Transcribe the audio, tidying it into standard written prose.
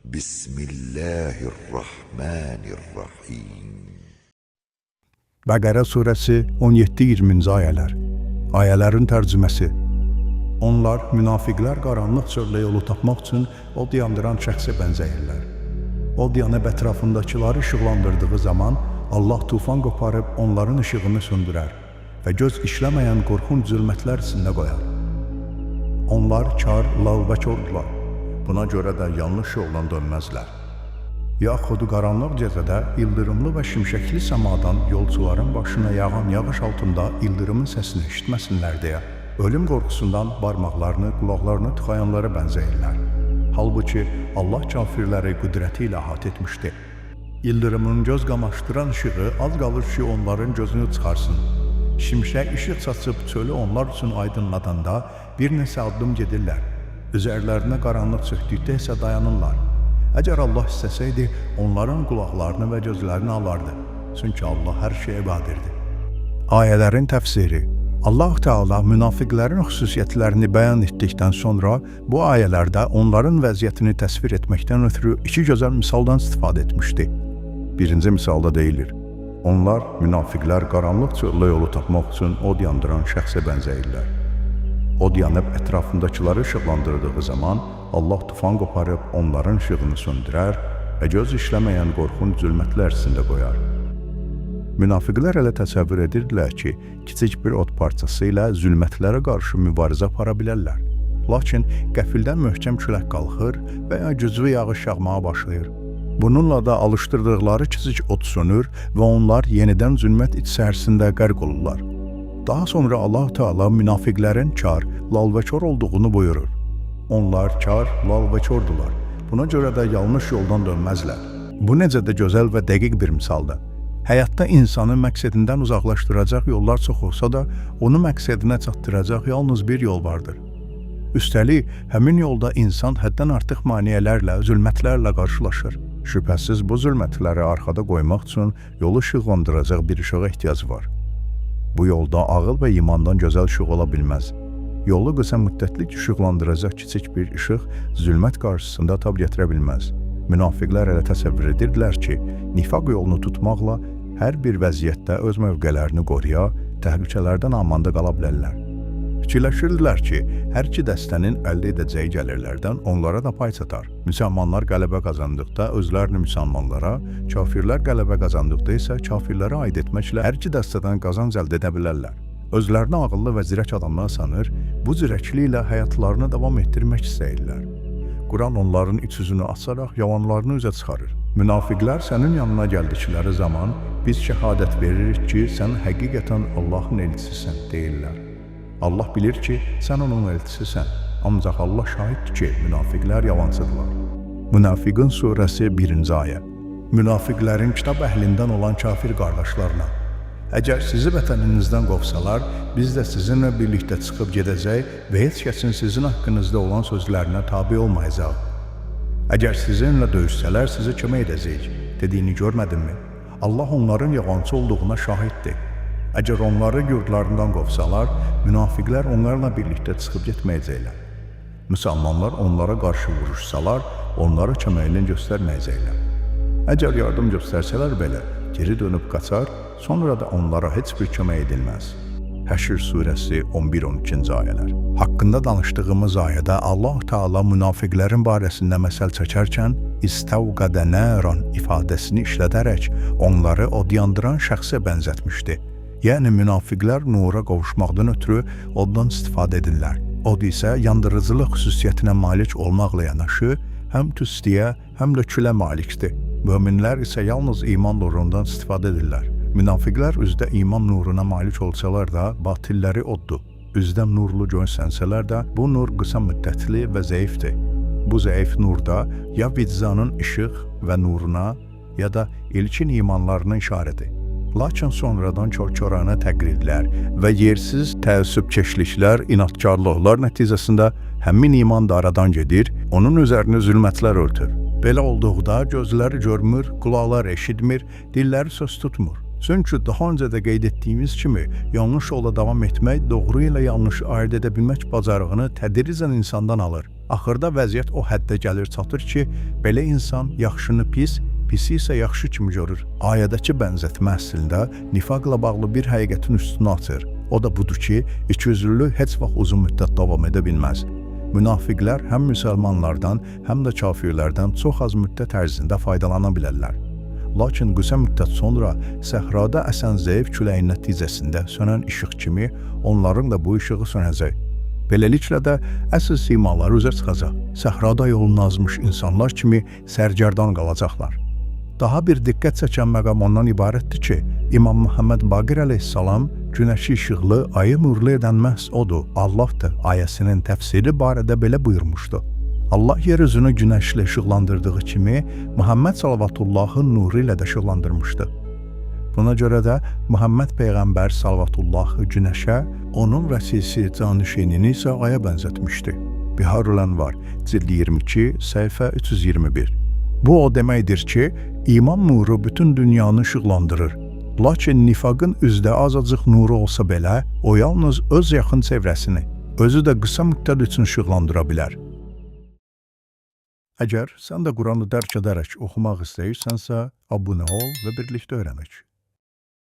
Bismillahirrahmanirrahim. Bəqərə surəsi 17-20-ci ayələr. Ayələrin tərcüməsi. Onlar, münafiqlər qaranlıq çöldə yolu tapmaq üçün od yandıran şəxsə bənzəyirlər. Od yanıb ətrafındakıları işıqlandırdığı zaman Allah tufan qoparıb onların işığını söndürər və göz işləməyən qorxunc zülmətlər içində qoyar. Onlar kar, lal və kordular. Buna görə də yanlış yoldan dönməzlər. Yaxud qaranlıq gecədə ildırımlı və şimşəkli səmadan yolcuların başına yağan yağış altında ildırımın səsini eşitməsinlər deyə ölüm qorxusundan barmaqlarını, qulaqlarını tıxayanlara bənzəyirlər. Halbuki Allah kafirləri qüdrəti ilə əhatə etmişdi. İldırımın göz qamaşdıran işığı az qalır ki, onların gözünü çıxarsın. Şimşək işıq saçıb çölü onlar üçün aydınladanda bir neçə addım gedirlər. Üzərlərinə qaranlıq çökdükdə isə dayanırlar. Əgər Allah istəsəydi, onların qulaqlarını və gözlərini alardı. Çünki Allah hər şeyə qadirdir. Ayələrin təfsiri. Allah Teala münafiqlərin xüsusiyyətlərini bəyan etdikdən sonra bu ayələrdə onların vəziyyətini təsvir etməkdən ötürü iki gözəl misaldan istifadə etmişdi. Birinci misalda deyilir: onlar, münafiqlər qaranlıq çöldə yolu tapmaq üçün od yandıran şəxsə bənzəyirlər. Od yanıb ətrafındakıları işıqlandırdığı zaman Allah tufan qoparıb onların işığını söndürər və göz işləməyən qorxunc zülmətlər içində qoyar. Münafiqlər elə təsəvvür edirdilər ki, kiçik bir od parçası ilə zülmətlərə qarşı mübarizə apara bilərlər. Lakin qəfildən möhkəm külək qalxır və ya güclü yağış yağmağa başlayır. Bununla da alışdırdıqları kiçik od sönür və onlar yenidən zülmət içərisində qərq olurlar. Daha sonra Allah Teala münafiqlərin kar, lal və kor olduğunu buyurur. Onlar kar, lal və kordular. Buna görə də yanlış yoldan dönməzlər. Bu necə də gözəl və dəqiq bir misaldır. Həyatda insanı məqsədindən uzaqlaşdıracaq yollar çox olsa da, onu məqsədinə çatdıracaq yalnız bir yol vardır. Üstəlik, həmin yolda insan həddən artıq maneələrlə, zülmətlərlə qarşılaşır. Şübhəsiz bu zülmətləri arxada qoymaq üçün yolu işıqlandıracaq bir işığa ehtiyac var. Bu yolda ağıl və imandan gözəl işıq ola bilməz. Yolu qısa müddətlik işıqlandıracaq kiçik bir işıq zülmət qarşısında tab gətirə bilməz. Münafiqlər elə təsəvvür edirdilər ki, nifaq yolunu tutmaqla hər bir vəziyyətdə öz mövqələrini qoruya, təhlükələrdən amanda qala bilərlər. Fikirləşirdilər ki, hər iki dəstənin əldə edəcəyi gəlirlərdən onlara da pay çatar. Müsəlmanlar qələbə qazandıqda özlərini müsəlmanlara, kafirlər qələbə qazandıqda isə kafirlərə aid etməklə hər iki dəstədən qazanc əldə edə bilərlər. Özlərini ağıllı və zirək adamlar sanır, bu zirəkliklə həyatlarını davam etdirmək istəyirlər. Quran onların iç üzünü açaraq yalanlarını üzə çıxarır. Münafiqlər sənin yanına gəldikləri zaman biz şəhadət veririk ki, sən həqiqətən Allahın elçisisən deyirlər. Allah bilir ki, sən onun elçisisən. Ancaq Allah şahiddir ki, münafiqlər yalancıdırlar. Münafiqun surəsi 1-ci ayə. Münafiqlərin kitab əhlindən olan kafir qardaşlarına: əgər sizi vətəninizdən qovsalar, biz də sizinlə birlikdə çıxıb gedəcək və heç kəsin sizin haqqınızda olan sözlərinə tabi olmayacaq. Əgər sizinlə döyüşsələr, sizə kömək edəcəyik dediyini görmədinmi? Allah onların yalancı olduğuna şahiddir. Əgər onları yurdlarından qovsalar, münafiqlər onlarla birlikdə çıxıb getməyəcəklər. Müsəlmanlar onlara qarşı vuruşsalar, onlara köməyini göstərməyəcəklər. Əgər yardım göstərsələr belə, geri dönüb qaçar, sonra da onlara heç bir kömək edilməz. Həşr surəsi 11-12-ci ayələr. Haqqında danışdığımız ayədə Allah Teala münafiqlərin barəsində məsəl çəkərkən İstəvqədə nəran ifadəsini işlədərək onları od yandıran şəxsə bənzətmişdi. Yəni münafiqlər nura qovuşmaqdan ötürü oddan istifadə edirlər. Od isə yandırıcılıq xüsusiyyətinə malik olmaqla yanaşı, həm tüstüyə, həm də külə malikdir. Möminlər isə yalnız iman nurundan istifadə edirlər. Münafiqlər üzdə iman nuruna malik olsalar da, batilləri oddur. Üzdə nurlu görsənsələr də, bu nur qısa müddətli və zəifdir. Bu zəif nurda ya vicdanın işıq və nuruna, ya da ilkin imanlarına işarədir. Lakin sonradan kör-körənə təqrirlər və yersiz təəssübkeşliklər, inatkarlıqlar nəticəsində həmin iman da aradan gedir, onun üzərini zülmətlər örtür. Belə olduqda gözləri görmür, qulaqlar eşitmir, dilləri söz tutmur. Çünki daha öncə də qeyd etdiyimiz kimi, yanlış yola davam etmək, doğru ilə yanlışı ayırt edə bilmək bacarığını tədricən insandan alır. Axırda vəziyyət o həddə gəlir çatır ki, belə insan yaxşını pis, pisi isə yaxşı kimi görür. Ayədəki bənzətmə əslində nifaqla bağlı bir həqiqətin üstünə atır. O da budur ki, ikiyüzlülük heç vaxt uzun müddət davam edə bilməz. Münafiqlər həm müsəlmanlardan, həm də kafirlərdən çox az müddət ərzində faydalana bilərlər. Lakin qısa müddət sonra səhrada əsən zəif küləyin nəticəsində sönən işıq kimi onların da bu işığı sönəcək. Beləliklə də əsl simaları üzə çıxacaq. Səhrada yolunu azmış insanlar kimi sərgərdan qalacaqlar. Daha bir diqqət çəkən məqam ondan ibarətdir ki, İmam Muhammed Baqir əleyhissalam günəşi işıqlı, ayı nurlu edən məhz odur, Allahdır ayəsinin təfsiri barədə belə buyurmuşdu. Allah yeryüzünü günəşlə işıqlandırdığı kimi, Muhammed salавatullahın nuru ilə də işıqlandırmışdı. Buna görə də Muhammed Peyğəmbər salавatullahı günəşə, onun vəsisi canişinini isə aya bənzətmişdi. Biharul Ənvar, cild 22, səhifə 321. Bu o deməkdir ki, iman nuru bütün dünyanı işıqlandırır. Lakin nifaqın üzdə azacıq nuru olsa belə, o yalnız öz yaxın çevrəsini, özü də qısa müddət üçün işıqlandıra bilər. Əgər sən də Quranı dərk edərək oxumaq istəyirsənsə, abunə ol və birlikdə öyrənək.